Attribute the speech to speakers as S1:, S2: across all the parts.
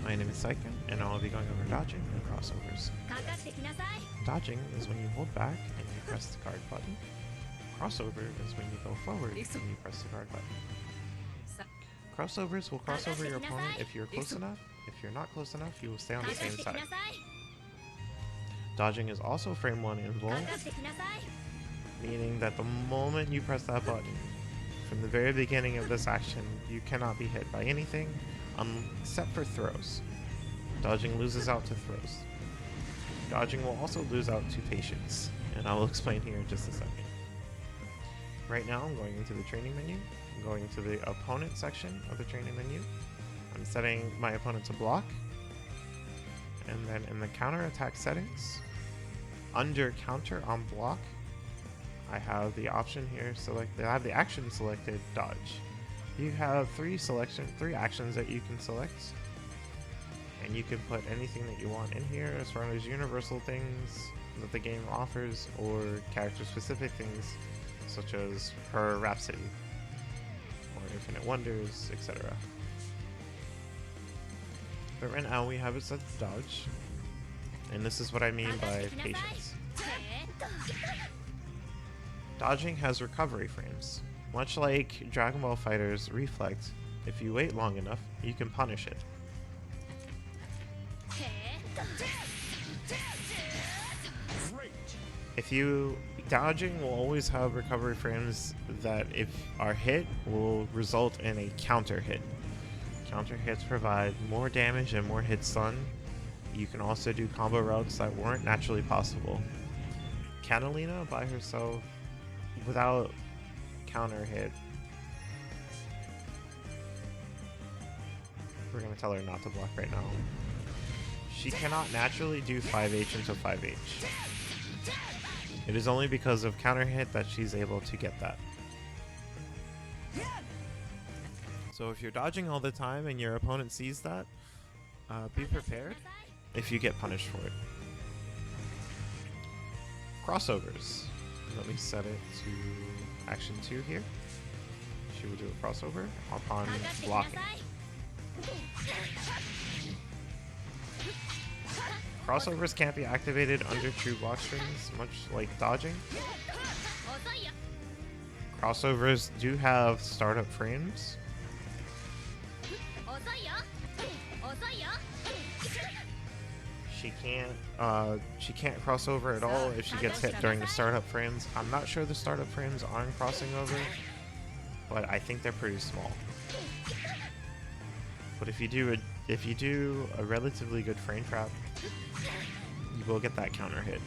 S1: My name is Psyken, and I'll be going over dodging and crossovers. Dodging is when you hold back and you press the guard button. Crossover is when you go forward and you press the guard button. Crossovers will cross over your opponent if you're close enough. If you're not close enough, you will stay on the same side. Dodging is also frame 1 involved, meaning that the moment you press that button, from the very beginning of this action, you cannot be hit by anything except for throws. Dodging loses out to throws. Dodging will also lose out to patience, and I will explain here in just a second. Right now I'm going into the training menu. I'm going into the opponent section of the training menu. I'm setting my opponent to block. And then in the counter attack settings, under counter on block, I have the option here I have the action selected, dodge. You have three actions that you can select, and you can put anything that you want in here as far as universal things that the game offers or character specific things such as her Rhapsody or Infinite Wonders, etc. But right now we have it set to dodge, and this is what I mean by patience. Dodging has recovery frames. Much like Dragon Ball Fighter's Reflect, if you wait long enough, you can punish it. Dodging will always have recovery frames that, if are hit, will result in a counter hit. Counter hits provide more damage and more hit stun. You can also do combo routes that weren't naturally possible. Catalina by herself, without counter hit, we're going to tell her not to block right now. She cannot naturally do 5H into 5H. It is only because of counter hit that she's able to get that. So if you're dodging all the time and your opponent sees that, be prepared if you get punished for it. Crossovers. Let me set it to action 2 here. She will do a crossover upon blocking. Crossovers can't be activated under true block strings, much like dodging. Crossovers do have startup frames. She can't cross over at all if she gets hit during the startup frames. I'm not sure the startup frames aren't crossing over, but I think they're pretty small. But if you do a relatively good frame trap, you will get that counter hit.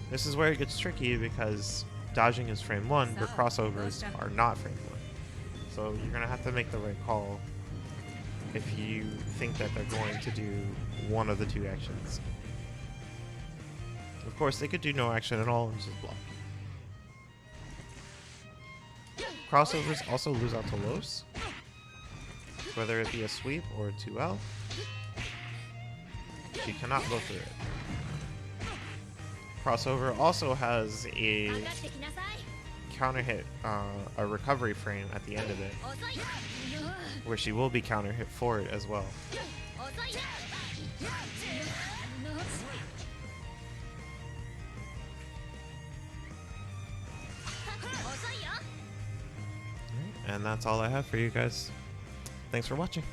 S1: This is where it gets tricky because dodging is frame 1, but crossovers are not frame 1. So you're gonna have to make the right call if you think that they're going to do one of the two actions. Of course, they could do no action at all and just block. Crossovers also lose out to lows, whether it be a sweep or a 2L. She cannot go through it. Crossover also has a counter hit, a recovery frame at the end of it, where she will be counter hit for it as well. And that's all I have for you guys. Thanks for watching.